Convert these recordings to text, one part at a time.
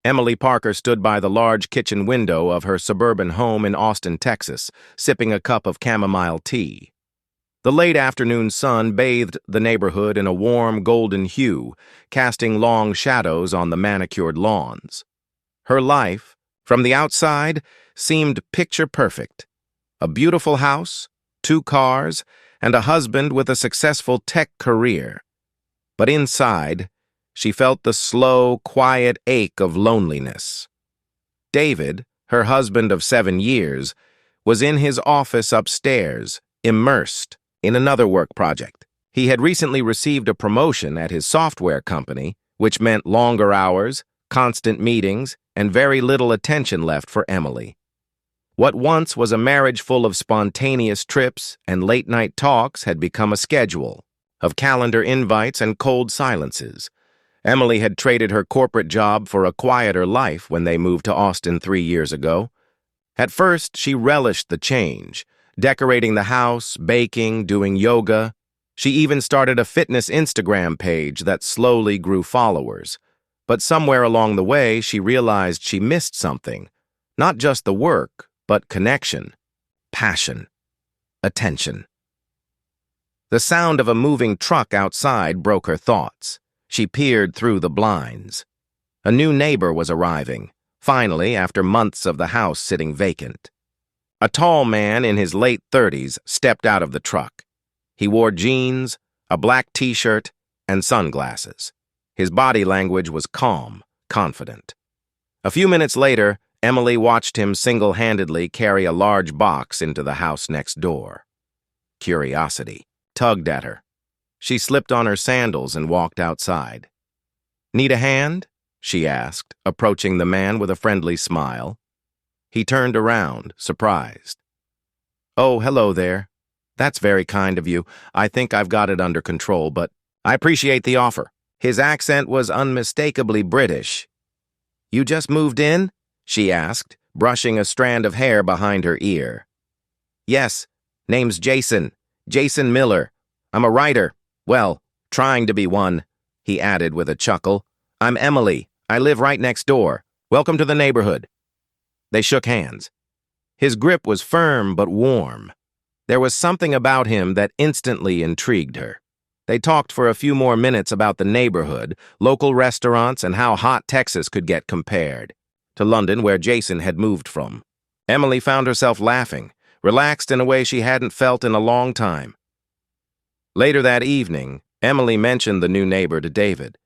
Emily Parker stood by the large kitchen window of her suburban home in Austin, Texas, sipping a cup of chamomile tea. The late afternoon sun bathed the neighborhood in a warm golden hue, casting long shadows on the manicured lawns. Her life, from the outside, seemed picture-perfect. A beautiful house, 2 cars, and a husband with a successful tech career. But inside, she felt the slow, quiet ache of loneliness. David, her husband of 7 years, was in his office upstairs, immersed in another work project. He had recently received a promotion at his software company, which meant longer hours, constant meetings, and very little attention left for Emily. What once was a marriage full of spontaneous trips and late-night talks had become a schedule of calendar invites and cold silences. Emily had traded her corporate job for a quieter life when they moved to Austin 3 years ago. At first, she relished the change, decorating the house, baking, doing yoga. She even started a fitness Instagram page that slowly grew followers. But somewhere along the way, she realized she missed something. Not just the work, but connection, passion, attention. The sound of a moving truck outside broke her thoughts. She peered through the blinds. A new neighbor was arriving, finally, after months of the house sitting vacant. A tall man in his late 30s stepped out of the truck. He wore jeans, a black t-shirt, and sunglasses. His body language was calm, confident. A few minutes later, Emily watched him single-handedly carry a large box into the house next door. Curiosity tugged at her. She slipped on her sandals and walked outside. "Need a hand?" she asked, approaching the man with a friendly smile. He turned around, surprised. "Oh, hello there. That's very kind of you. I think I've got it under control, but I appreciate the offer." His accent was unmistakably British. "You just moved in?" she asked, brushing a strand of hair behind her ear. "Yes, name's Jason. Jason Miller. I'm a writer. Well, trying to be one," he added with a chuckle. "I'm Emily. I live right next door. Welcome to the neighborhood." They shook hands. His grip was firm but warm. There was something about him that instantly intrigued her. They talked for a few more minutes about the neighborhood, local restaurants, and how hot Texas could get compared to London, where Jason had moved from. Emily found herself laughing, relaxed in a way she hadn't felt in a long time. Later that evening, Emily mentioned the new neighbor to David.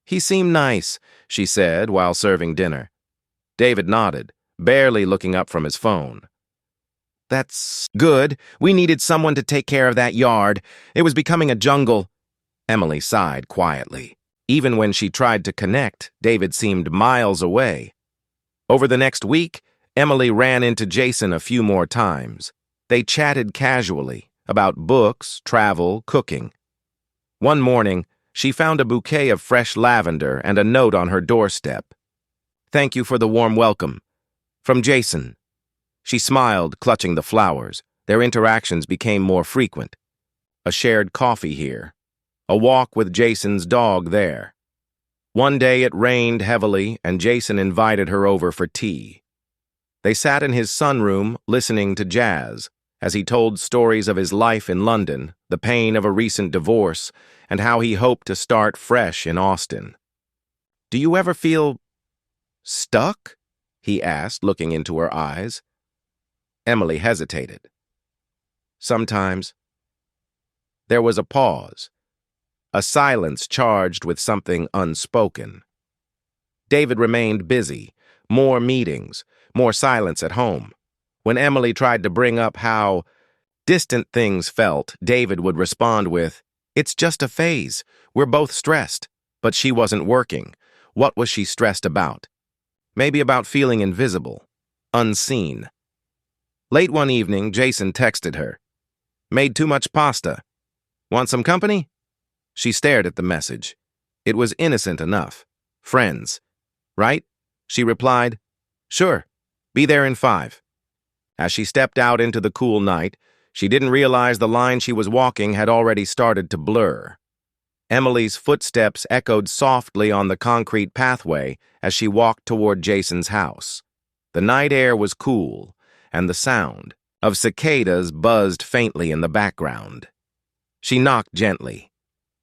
"He seemed nice," she said while serving dinner. David nodded, barely looking up from his phone. "That's good. We needed someone to take care of that yard. It was becoming a jungle." Emily sighed quietly. Even when she tried to connect, David seemed miles away. Over the next week, Emily ran into Jason a few more times. They chatted casually about books, travel, cooking. One morning, she found a bouquet of fresh lavender and a note on her doorstep. "Thank you for the warm welcome. From Jason." She smiled, clutching the flowers. Their interactions became more frequent. A shared coffee here. A walk with Jason's dog there. One day it rained heavily, and Jason invited her over for tea. They sat in his sunroom, listening to jazz, as he told stories of his life in London, the pain of a recent divorce, and how he hoped to start fresh in Austin. "Do you ever feel stuck?" he asked, looking into her eyes. Emily hesitated. "Sometimes." There was a pause, a silence charged with something unspoken. David remained busy, more meetings, more silence at home. When Emily tried to bring up how distant things felt, David would respond with, "It's just a phase. We're both stressed." But she wasn't working. What was she stressed about? Maybe about feeling invisible, unseen. Late one evening, Jason texted her. "Made too much pasta. Want some company?" She stared at the message. It was innocent enough. "Friends, right?" She replied, "Sure. Be there in 5. As she stepped out into the cool night, she didn't realize the line she was walking had already started to blur. Emily's footsteps echoed softly on the concrete pathway as she walked toward Jason's house. The night air was cool, and the sound of cicadas buzzed faintly in the background. She knocked gently.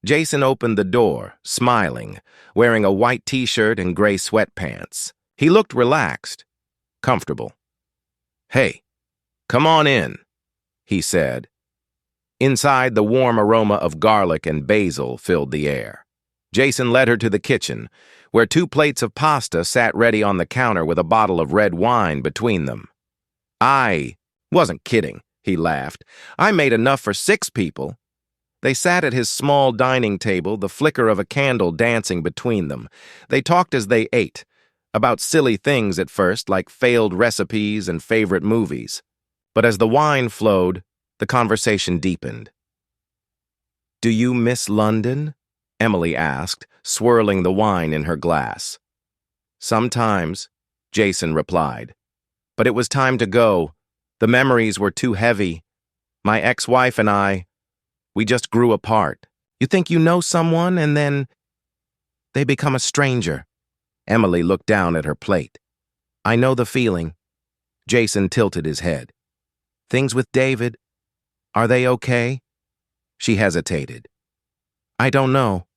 Jason opened the door, smiling, wearing a white t-shirt and gray sweatpants. He looked relaxed, comfortable. "Hey, come on in," he said. Inside, the warm aroma of garlic and basil filled the air. Jason led her to the kitchen, where 2 plates of pasta sat ready on the counter with a bottle of red wine between them. "I wasn't kidding," he laughed. "I made enough for 6 people. They sat at his small dining table, the flicker of a candle dancing between them. They talked as they ate, about silly things at first, like failed recipes and favorite movies. But as the wine flowed, the conversation deepened. "Do you miss London?" Emily asked, swirling the wine in her glass. "Sometimes," Jason replied. "But it was time to go. The memories were too heavy. My ex-wife and we just grew apart. You think you know someone, and then they become a stranger." Emily looked down at her plate. "I know the feeling." Jason tilted his head. "Things with David, are they okay?" She hesitated. "I don't know.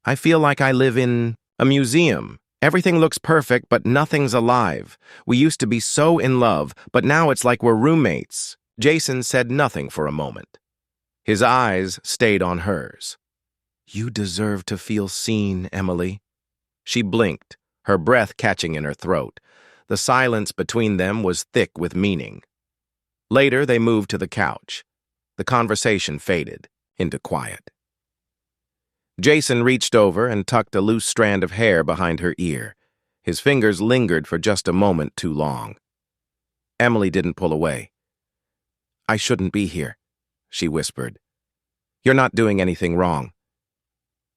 I feel like I live in a museum. Everything looks perfect, but nothing's alive. We used to be so in love, but now it's like we're roommates." Jason said nothing for a moment. His eyes stayed on hers. "You deserve to feel seen, Emily." She blinked, her breath catching in her throat. The silence between them was thick with meaning. Later, they moved to the couch. The conversation faded into quiet. Jason reached over and tucked a loose strand of hair behind her ear. His fingers lingered for just a moment too long. Emily didn't pull away. "I shouldn't be here," she whispered. "You're not doing anything wrong."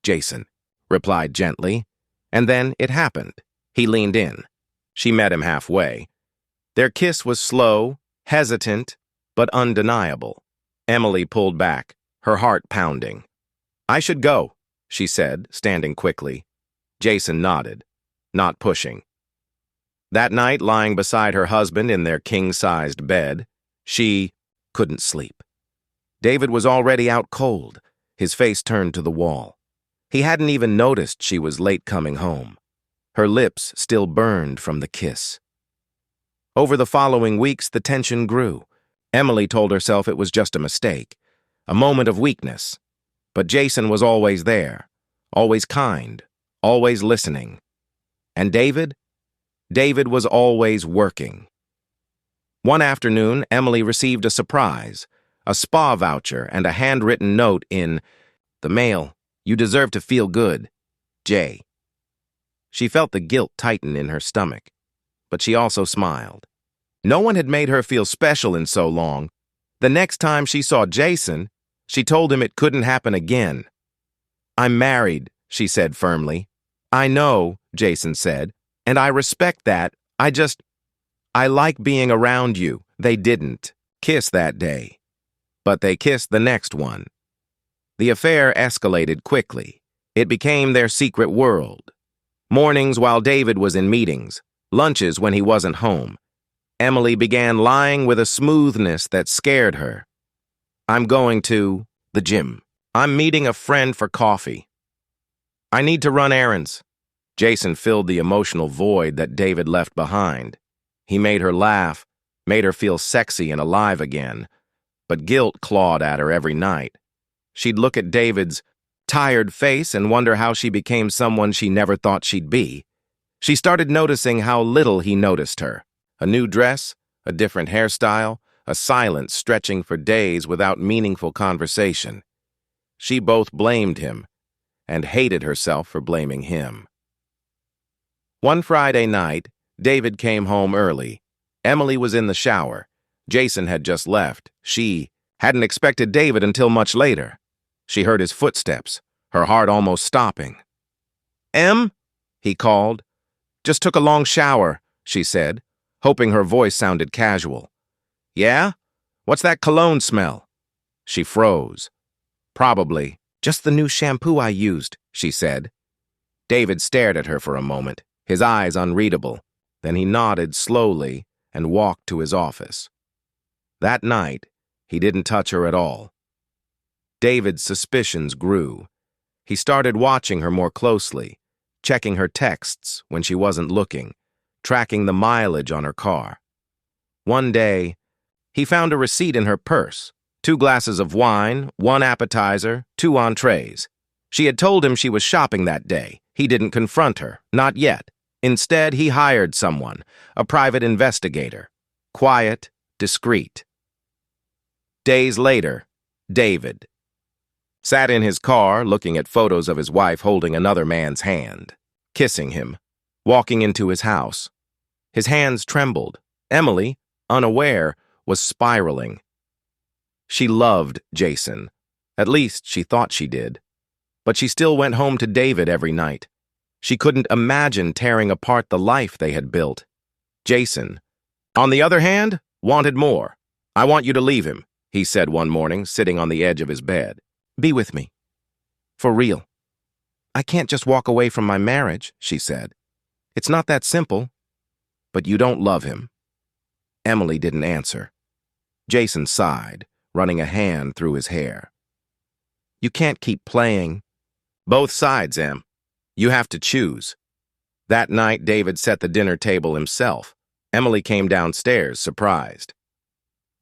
Jason replied gently, and then it happened. He leaned in. She met him halfway. Their kiss was slow, hesitant, but undeniable. Emily pulled back, her heart pounding. "I should go," she said, standing quickly. Jason nodded, not pushing. That night, lying beside her husband in their king-sized bed, she couldn't sleep. David was already out cold, his face turned to the wall. He hadn't even noticed she was late coming home. Her lips still burned from the kiss. Over the following weeks, the tension grew. Emily told herself it was just a mistake, a moment of weakness. But Jason was always there, always kind, always listening. And David? David was always working. One afternoon, Emily received a surprise, a spa voucher and a handwritten note in the mail. "You deserve to feel good, Jay." She felt the guilt tighten in her stomach, but she also smiled. No one had made her feel special in so long. The next time she saw Jason, she told him it couldn't happen again. "I'm married," she said firmly. "I know," Jason said, "and I respect that. I like being around you." They didn't kiss that day, but they kissed the next one. The affair escalated quickly. It became their secret world. Mornings while David was in meetings, lunches when he wasn't home. Emily began lying with a smoothness that scared her. "I'm going to the gym. I'm meeting a friend for coffee. I need to run errands." Jason filled the emotional void that David left behind. He made her laugh, made her feel sexy and alive again, but guilt clawed at her every night. She'd look at David's tired face and wonder how she became someone she never thought she'd be. She started noticing how little he noticed her. A new dress, a different hairstyle, a silence stretching for days without meaningful conversation. She both blamed him and hated herself for blaming him. One Friday night, David came home early. Emily was in the shower. Jason had just left. She hadn't expected David until much later. She heard his footsteps, her heart almost stopping. "Em?" he called. "Just took a long shower," she said, hoping her voice sounded casual. "Yeah? What's that cologne smell?" She froze. Probably Just the new shampoo I used, she said. David stared at her for a moment, his eyes unreadable. Then he nodded slowly and walked to his office. That night, he didn't touch her at all. David's suspicions grew. He started watching her more closely, checking her texts when she wasn't looking, tracking the mileage on her car. One day, he found a receipt in her purse, 2 glasses of wine, 1 appetizer, 2 entrees. She had told him she was shopping that day. He didn't confront her, not yet. Instead, he hired someone, a private investigator. Quiet, discreet. Days later, David sat in his car looking at photos of his wife holding another man's hand, kissing him, walking into his house. His hands trembled. Emily, unaware, was spiraling. She loved Jason. At least she thought she did. But she still went home to David every night. She couldn't imagine tearing apart the life they had built. Jason, on the other hand, wanted more. I want you to leave him, he said one morning, sitting on the edge of his bed. Be with me. For real. I can't just walk away from my marriage, she said. It's not that simple. But you don't love him. Emily didn't answer. Jason sighed, running a hand through his hair. You can't keep playing. Both sides, Em. You have to choose. That night, David set the dinner table himself. Emily came downstairs, surprised.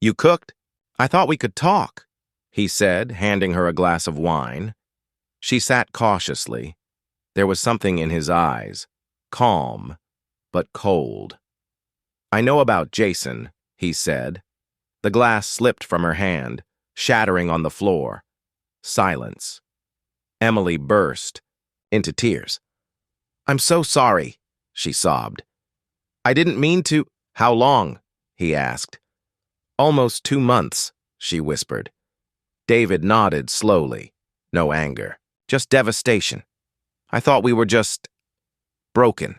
You cooked? I thought we could talk, he said, handing her a glass of wine. She sat cautiously. There was something in his eyes, calm, but cold. I know about Jason, he said. The glass slipped from her hand, shattering on the floor. Silence. Emily burst into tears. I'm so sorry, she sobbed. I didn't mean to. How long? He asked. Almost 2 months, she whispered. David nodded slowly. No anger, just devastation. I thought we were just broken.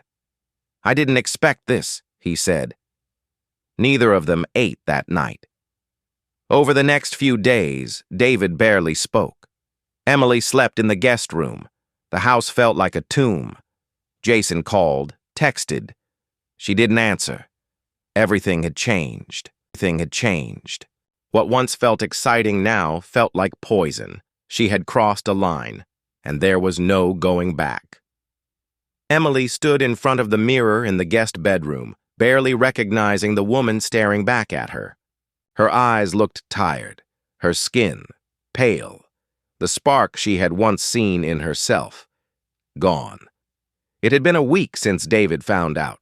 I didn't expect this, he said. Neither of them ate that night. Over the next few days, David barely spoke. Emily slept in the guest room. The house felt like a tomb. Jason called, texted. She didn't answer. Everything had changed. What once felt exciting now felt like poison. She had crossed a line, and there was no going back. Emily stood in front of the mirror in the guest bedroom, barely recognizing the woman staring back at her. Her eyes looked tired, her skin pale, the spark she had once seen in herself gone. It had been a week since David found out.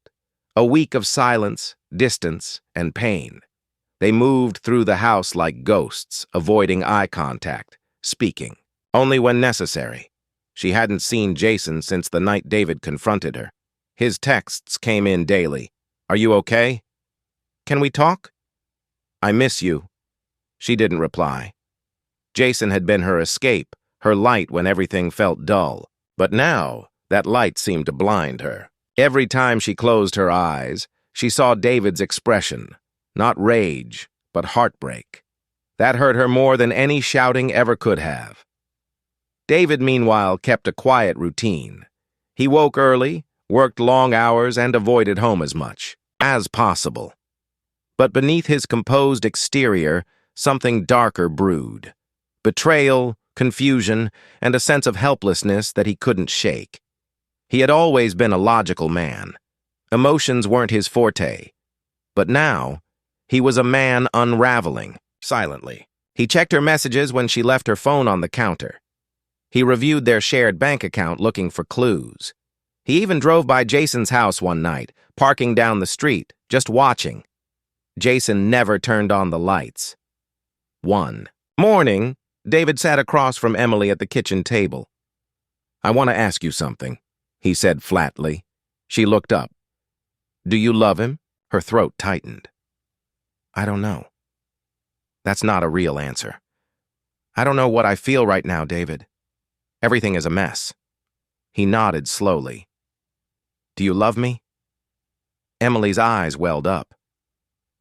A week of silence, distance, and pain. They moved through the house like ghosts, avoiding eye contact, speaking only when necessary. She hadn't seen Jason since the night David confronted her. His texts came in daily. Are you okay? Can we talk? I miss you. She didn't reply. Jason had been her escape, her light when everything felt dull. But now, that light seemed to blind her. Every time she closed her eyes, she saw David's expression. Not rage, but heartbreak. That hurt her more than any shouting ever could have. David, meanwhile, kept a quiet routine. He woke early, worked long hours, and avoided home as much as possible. But beneath his composed exterior, something darker brewed. Betrayal, confusion, and a sense of helplessness that he couldn't shake. He had always been a logical man. Emotions weren't his forte. But now, he was a man unraveling, silently. He checked her messages when she left her phone on the counter. He reviewed their shared bank account looking for clues. He even drove by Jason's house one night, parking down the street, just watching. Jason never turned on the lights. One morning, David sat across from Emily at the kitchen table. I want to ask you something, he said flatly. She looked up. Do you love him? Her throat tightened. I don't know. That's not a real answer. I don't know what I feel right now, David. Everything is a mess. He nodded slowly. Do you love me? Emily's eyes welled up.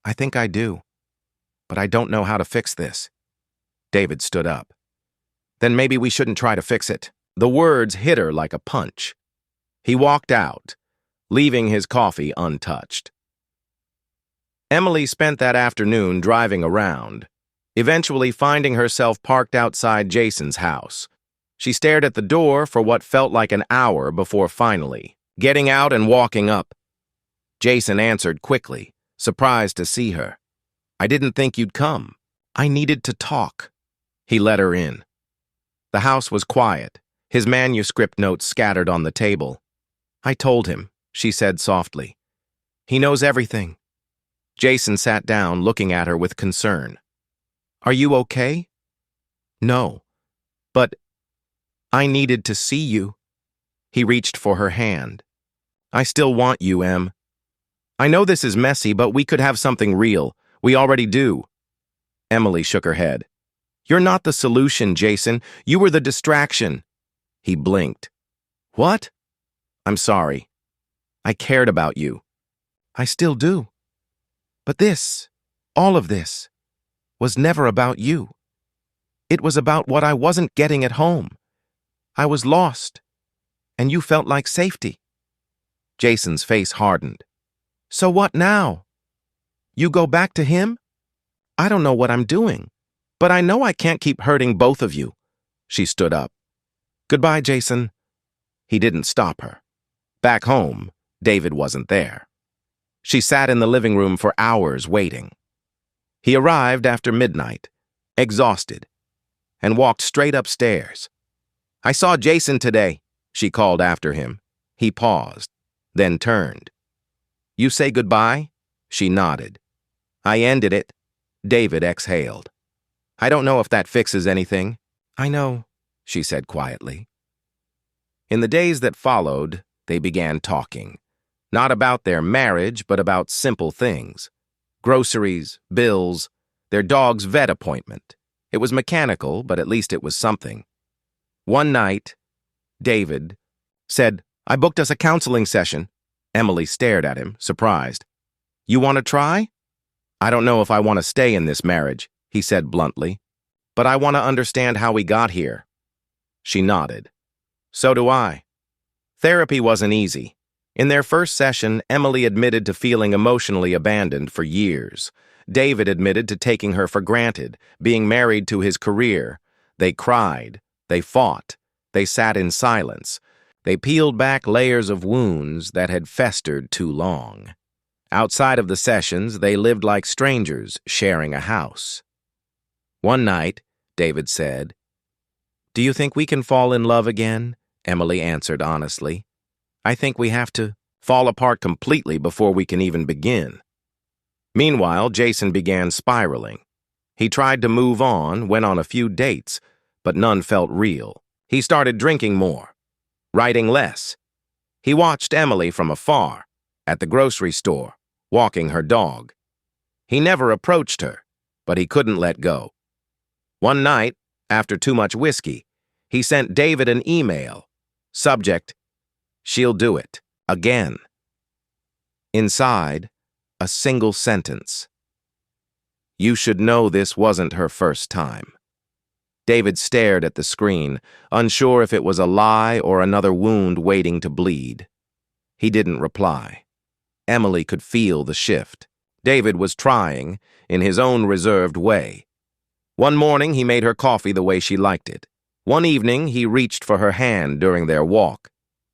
I think I do. But I don't know how to fix this. David stood up. Then maybe we shouldn't try to fix it. The words hit her like a punch. He walked out, leaving his coffee untouched. Emily spent that afternoon driving around, eventually finding herself parked outside Jason's house. She stared at the door for what felt like an hour before finally getting out and walking up. Jason answered quickly, surprised to see her. "I didn't think you'd come. I needed to talk." He let her in. The house was quiet, his manuscript notes scattered on the table. "I told him," she said softly. "He knows everything." Jason sat down, looking at her with concern. "Are you okay?" "No, but I needed to see you." He reached for her hand. "I still want you, Em. I know this is messy, but we could have something real. We already do." Emily shook her head. "You're not the solution, Jason. You were the distraction." He blinked. "What?" "I'm sorry. I cared about you." "I still do. But this, all of this, was never about you. It was about what I wasn't getting at home. I was lost, and you felt like safety." Jason's face hardened. "So what now? You go back to him? I don't know what I'm doing, but I know I can't keep hurting both of you." She stood up. "Goodbye, Jason." He didn't stop her. Back home, David wasn't there. She sat in the living room for hours waiting. He arrived after midnight, exhausted, and walked straight upstairs. "I saw Jason today," she called after him. He paused, then turned. "You say goodbye?" She nodded. "I ended it." David exhaled. "I don't know if that fixes anything." "I know," she said quietly. In the days that followed, they began talking. Not about their marriage, but about simple things. Groceries, bills, their dog's vet appointment. It was mechanical, but at least it was something. One night, David said, "I booked us a counseling session." Emily stared at him, surprised. "You want to try?" "I don't know if I want to stay in this marriage," he said bluntly, "but I want to understand how we got here." She nodded. "So do I." Therapy wasn't easy. In their first session, Emily admitted to feeling emotionally abandoned for years. David admitted to taking her for granted, being married to his career. They cried. They fought. They sat in silence. They peeled back layers of wounds that had festered too long. Outside of the sessions, they lived like strangers, sharing a house. One night, David said, "Do you think we can fall in love again?" Emily answered honestly. "I think we have to fall apart completely before we can even begin." Meanwhile, Jason began spiraling. He tried to move on, went on a few dates, but none felt real. He started drinking more, writing less. He watched Emily from afar, at the grocery store, walking her dog. He never approached her, but he couldn't let go. One night, after too much whiskey, he sent David an email. Subject, "She'll do it, again." Inside, a single sentence. "You should know this wasn't her first time." David stared at the screen, unsure if it was a lie or another wound waiting to bleed. He didn't reply. Emily could feel the shift. David was trying, in his own reserved way. One morning, he made her coffee the way she liked it. One evening, he reached for her hand during their walk.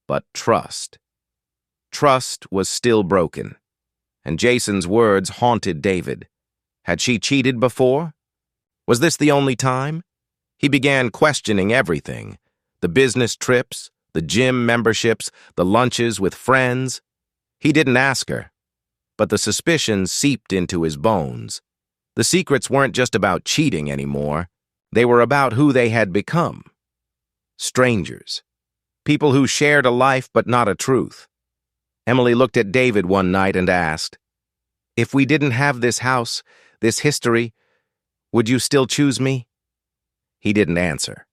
But trust. Trust was still broken. And Jason's words haunted David. Had she cheated before? Was this the only time? He began questioning everything. The business trips, the gym memberships, the lunches with friends. He didn't ask her. But the suspicion seeped into his bones. The secrets weren't just about cheating anymore. They were about who they had become. Strangers. People who shared a life but not a truth. Emily looked at David one night and asked, "If we didn't have this house, this history, would you still choose me?" He didn't answer.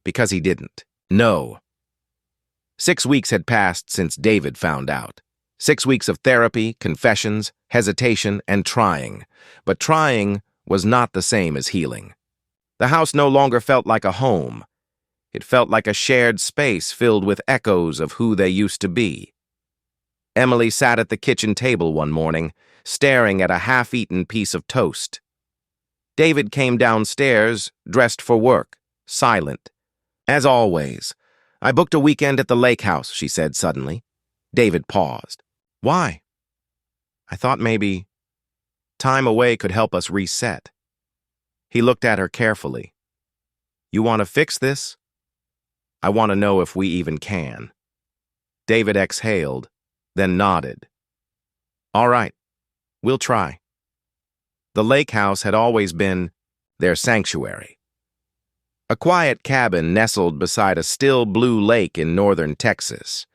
Because he didn't. No. 6 weeks had passed since David found out. 6 weeks of therapy, confessions, hesitation, and trying. But trying was not the same as healing. The house no longer felt like a home. It felt like a shared space filled with echoes of who they used to be. Emily sat at the kitchen table one morning, staring at a half-eaten piece of toast. David came downstairs, dressed for work, silent. "As always. I booked a weekend at the lake house," she said suddenly. David paused. "Why?" "I thought maybe time away could help us reset." He looked at her carefully. "You want to fix this?" "I want to know if we even can." David exhaled, then nodded. "All right, we'll try." The lake house had always been their sanctuary. A quiet cabin nestled beside a still blue lake in northern Texas,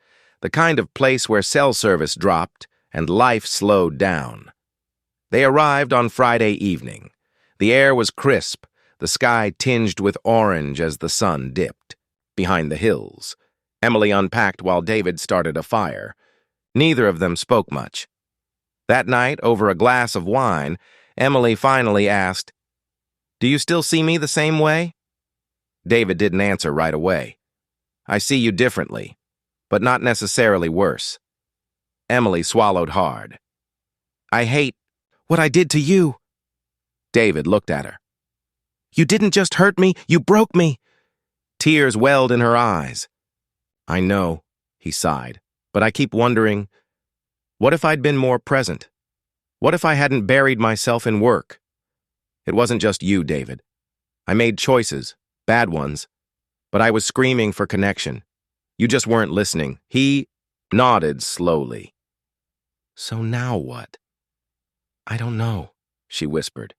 the kind of place where cell service dropped and life slowed down. They arrived on Friday evening. The air was crisp, the sky tinged with orange as the sun dipped. Behind the hills, Emily unpacked while David started a fire. Neither of them spoke much. That night, over a glass of wine, Emily finally asked, "Do you still see me the same way?" David didn't answer right away. "I see you differently, but not necessarily worse." Emily swallowed hard. "I hate what I did to you." David looked at her. "You didn't just hurt me, you broke me." Tears welled in her eyes. "I know," he sighed, "but I keep wondering, what if I'd been more present? What if I hadn't buried myself in work? It wasn't just you, David. I made choices, bad ones, but I was screaming for connection. You just weren't listening." He nodded slowly. "So now what?" "I don't know," she whispered.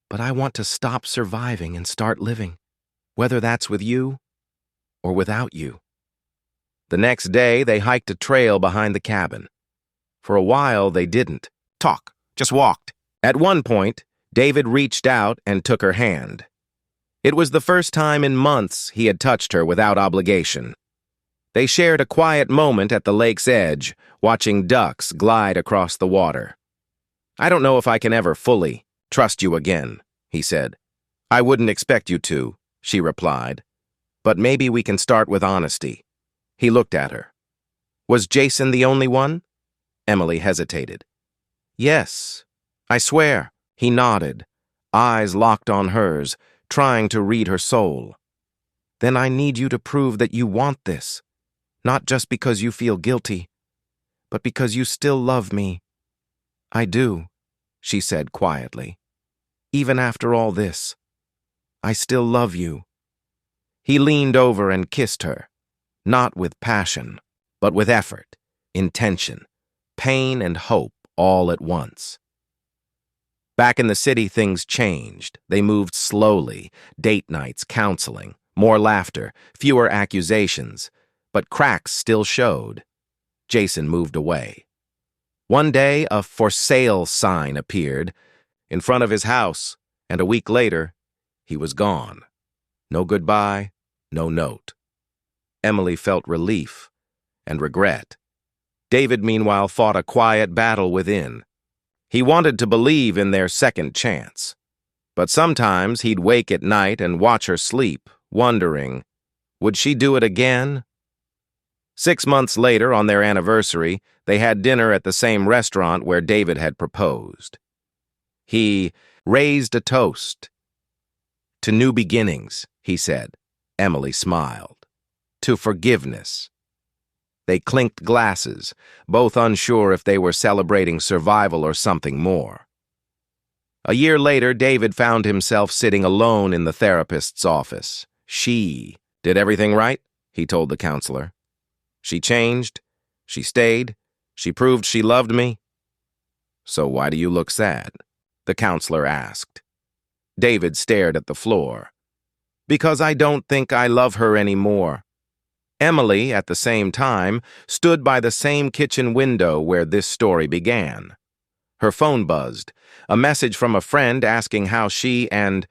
"But I want to stop surviving and start living, whether that's with you or without you." The next day, they hiked a trail behind the cabin. For a while, they didn't talk, just walked. At one point, David reached out and took her hand. It was the first time in months he had touched her without obligation. They shared a quiet moment at the lake's edge, watching ducks glide across the water. "I don't know if I can ever fully trust you again," he said. "I wouldn't expect you to," she replied. "But maybe we can start with honesty." He looked at her. "Was Jason the only one?" Emily hesitated. "Yes, I swear." He nodded, eyes locked on hers, trying to read her soul. "Then I need you to prove that you want this, not just because you feel guilty, but because you still love me." "I do," she said quietly. "Even after all this, I still love you." He leaned over and kissed her, not with passion, but with effort, intention, pain and hope all at once. Back in the city, things changed. They moved slowly, date nights, counseling, more laughter, fewer accusations, but cracks still showed. Jason moved away. One day, a "for sale" sign appeared in front of his house, and a week later, he was gone. No goodbye, no note. Emily felt relief and regret. David, meanwhile, fought a quiet battle within. He wanted to believe in their second chance. But sometimes he'd wake at night and watch her sleep, wondering, would she do it again? 6 months later, on their anniversary, they had dinner at the same restaurant where David had proposed. He raised a toast. "To new beginnings," he said. Emily smiled. "To forgiveness." They clinked glasses, both unsure if they were celebrating survival or something more. A year later, David found himself sitting alone in the therapist's office. "She did everything right," he told the counselor. "She changed. She stayed. She proved she loved me." "So why do you look sad?" the counselor asked. David stared at the floor. "Because I don't think I love her anymore." Emily, at the same time, stood by the same kitchen window where this story began. Her phone buzzed, a message from a friend asking how she and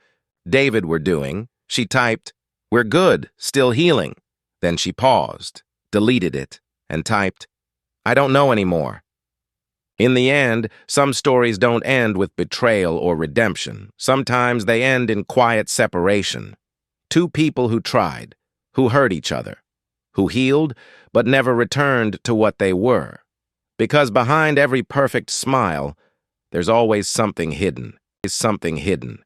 David were doing. She typed, "We're good, still healing." Then she paused, deleted it, and typed, "I don't know anymore." In the end, some stories don't end with betrayal or redemption. Sometimes they end in quiet separation. Two people who tried, who hurt each other, who healed but never returned to what they were. Because behind every perfect smile, there's always something hidden.